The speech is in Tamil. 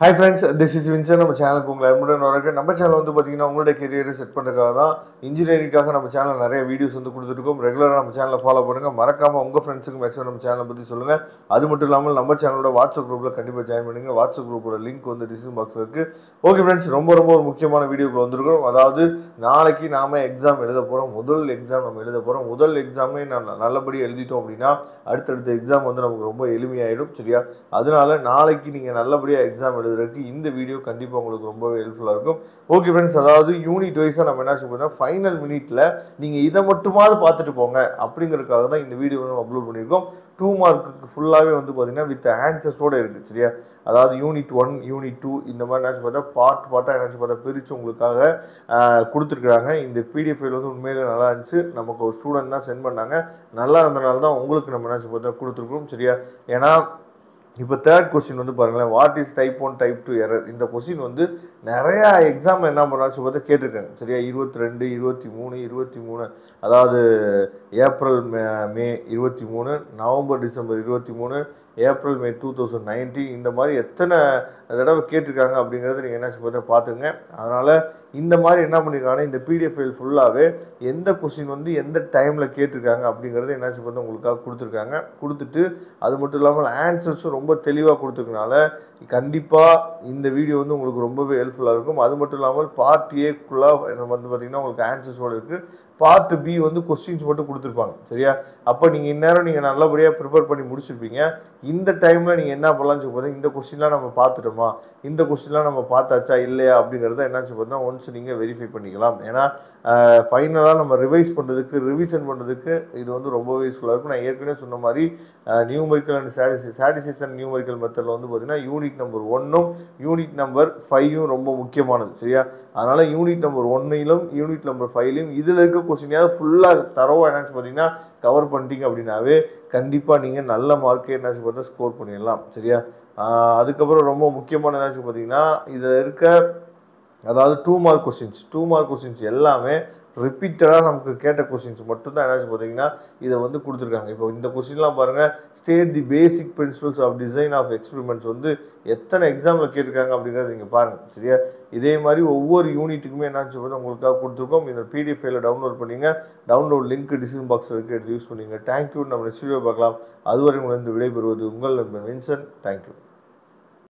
Hi friends, this is Vincent. நம்ம சேனலுக்கு உங்களை அன்புடன் வரவேற்கிறேன். நம்ம சேனல் வந்து பார்த்தீங்கன்னா உங்களுடைய கெரியரை செட் பண்ணுறதுக்காக தான் இன்ஜினியரிங்காக நம்ம சேனல் நிறைய வீடியோஸ் வந்து கொடுத்துருக்கோம். ரெகுலராக நம்ம சேனலை ஃபாலோ பண்ணுங்கள். மறக்காமல் உங்கள் ஃப்ரெண்ட்ஸுக்கு மேக்ஸிமம் நம்ம சேனலை பற்றி சொல்லுங்கள். அது மட்டும் இல்லாமல் நம்ம சேனலோட வாட்ஸ்அப் குரூப்பில் கண்டிப்பாக ஜாயின் பண்ணுங்கள். வாட்ஸ்அப் குரூப்போட லிங்க் வந்து டிஸ்கிரிப்ஷன் பாக்ஸில் இருக்குது. ஓகே ஃப்ரெண்ட்ஸ், ரொம்ப ஒரு முக்கியமான வீடியோக்கு வந்திருக்கோம். அதாவது நாளைக்கு நாம் எக்ஸாம் எழுத போகிறோம். முதல் எக்ஸாம் நம்ம எழுத போகிறோம். முதல் எக்ஸாமே நல்லபடி எழுதிட்டோம் அப்படின்னா அடுத்தடுத்த எக்ஸாம் வந்து நமக்கு ரொம்ப எளிமையாயிடும். சரியா? அதனால நாளைக்கு நீங்கள் நல்லபடியாக எக்ஸாம் எழுதுறதுக்கு இந்த வீடியோ கண்டிப்பாக உங்களுக்கு ரொம்பவே ஹெல்ப்ஃபுல்லாக இருக்கும். ஓகே ஃப்ரெண்ட்ஸ், அதாவது யூனிட் வைஸாக நம்ம என்ன சொல்லுவோம்னா ஃபைனல் மினிட்ல நீங்கள் இதை மட்டுமாவது பார்த்துட்டு போங்க அப்படிங்கிறதுக்காக தான் இந்த வீடியோ வந்து அப்லோட் பண்ணியிருக்கோம். 2 மார்க்குக்கு ஃபுல்லாகவே வந்து பார்த்தீங்கன்னா வித் ஆன்சர்ஸோடு இருக்குது. சரியா? அதாவது யூனிட் 1, யூனிட் 2 இந்த மாதிரி என்னாச்சு பார்த்தா பார்ட்டாக என்னாச்சு பார்த்தா பிரித்து உங்களுக்காக கொடுத்துருக்குறாங்க. இந்த பிடிஎஃப் ஃபைல் வந்து உண்மையிலே நல்லா இருந்துச்சு. நமக்கு ஒரு ஸ்டூடெண்ட் தான் சென்ட் பண்ணாங்க. நல்லா இருந்தனால தான் உங்களுக்கு நம்ம என்னாச்சு பார்த்தா கொடுத்துருக்கோம். சரியா? ஏன்னா இப்போ தேர்ட் கொஸ்டின் வந்து பாருங்களேன், what is type 1 type 2 error. இந்த கொஸ்டின் வந்து நிறையா எக்ஸாம் என்ன பண்ணாச்சு பார்த்தா கேட்டிருக்காங்க. சரியா? 22, 23, 23, அதாவது April May 23, November December 23, April May 2019 இந்த மாதிரி எத்தனை தடவை கேட்டிருக்காங்க அப்படிங்கிறது நீங்கள் என்னாச்சு பார்த்தா பார்த்துங்க. அதனால் இந்த மாதிரி என்ன பண்ணியிருக்காங்கன்னா இந்த பிடிஎஃப் ஃபைல் ஃபுல்லாகவே எந்த கொஸ்டின் வந்து எந்த டைமில் கேட்டிருக்காங்க அப்படிங்கிறது என்னாச்சு பார்த்தா உங்களுக்காக கொடுத்துருக்காங்க. கொடுத்துட்டு அது மட்டும் இல்லாமல் ஆன்சர்ஸும் ரொம்ப தெளிவாக கொடுத்துருக்கனால கண்டிப்பாக இந்த வீடியோ வந்து உங்களுக்கு ரொம்பவே ஹெல்ப்ஃபுல்லாக இருக்கும். அது மட்டும் இல்லாமல் பார்ட் ஏக்குள்ளாக வந்து பார்த்திங்கன்னா உங்களுக்கு ஆன்சர்ஸோடு இருக்குது. பார்ட் பி வந்து கொஸ்டின்ஸ் மட்டும் கொடுத்துருப்பாங்க. சரியா? அப்போ நீங்கள் இந்நேரம் நீங்கள் நல்லபடியாக ப்ரிப்பேர் பண்ணி முடிச்சிருப்பீங்க. இந்த டைமில் நீங்கள் என்ன பண்ணலாம்னு சொல்லி பார்த்தா இந்த கொஸ்டின்லாம் நம்ம பார்த்துட்டோமா, இந்த கொஸ்டின்லாம் நம்ம பார்த்தாச்சா இல்லையா அப்படிங்கிறத என்னாச்சு பார்த்தா ஒன்ஸ் நீங்கள் வெரிஃபை பண்ணிக்கலாம். ஏன்னா ஃபைனலாக நம்ம ரிவைஸ் பண்ணுறதுக்கு ரிவிஷன் பண்ணுறதுக்கு இது வந்து ரொம்பவே யூஸ்ஃபுல்லாக இருக்கும். நான் ஏற்கனவே சொன்ன மாதிரி numerical and statistics and numerical மெத்தடில் வந்து பார்த்தீங்கன்னா யூனிட் நம்பர் 1ம் யூனிட் நம்பர் 5ம் ரொம்ப முக்கியமானது. சரியா? அதனால் யூனிட் நம்பர் 1லும் யூனிட் நம்பர் 5லையும் இதில் இருக்க கொஸ்டினையாவது ஃபுல்லாக தரவாக என்னாச்சு பார்த்தீங்கன்னா கவர் பண்ணிட்டீங்க அப்படின்னாவே கண்டிப்பாக நீங்கள் நல்ல மார்க்கே என்னாச்சு பார்த்தா ஸ்கோர் பண்ணிடலாம். சரியா? அதுக்கப்புறம் ரொம்ப முக்கியமான என்னாச்சு பார்த்தீங்கன்னா இதில் இருக்க அதாவது 2 மார்க் கொஸ்டின்ஸ் எல்லாமே ரிப்பீட்டடாக நமக்கு கேட்ட கொஸ்டின்ஸ் மட்டும்தான் என்னாச்சு பார்த்தீங்கன்னா இதை வந்து கொடுத்துருக்காங்க. இப்போ இந்த கொஸ்டின்லாம் பாருங்கள், state the basic principles of design of experiments வந்து எத்தனை எக்ஸாமில் கேட்டிருக்காங்க அப்படிங்கிறது நீங்கள் பாருங்கள். சரியா? இதே மாதிரி ஒவ்வொரு யூனிட்டுக்குமே என்னாச்சு பார்த்தா உங்களுக்காக கொடுத்துருக்கோம். இந்த பிடிஎஃப் ஃபைலை டவுன்லோட் பண்ணிங்க. டவுன்லோட் லிங்க் டிஸ்கிரிப்ஷன் பாக்ஸில் எடுத்து யூஸ் பண்ணிங்க. தேங்க்யூ. நம்ம நெக்ஸ்ட் வீடியோ பார்க்கலாம். அதுவரை உங்களிருந்து விடைபெறுவது உங்கள் நண்பன் வின்சென்ட். தேங்க்யூ.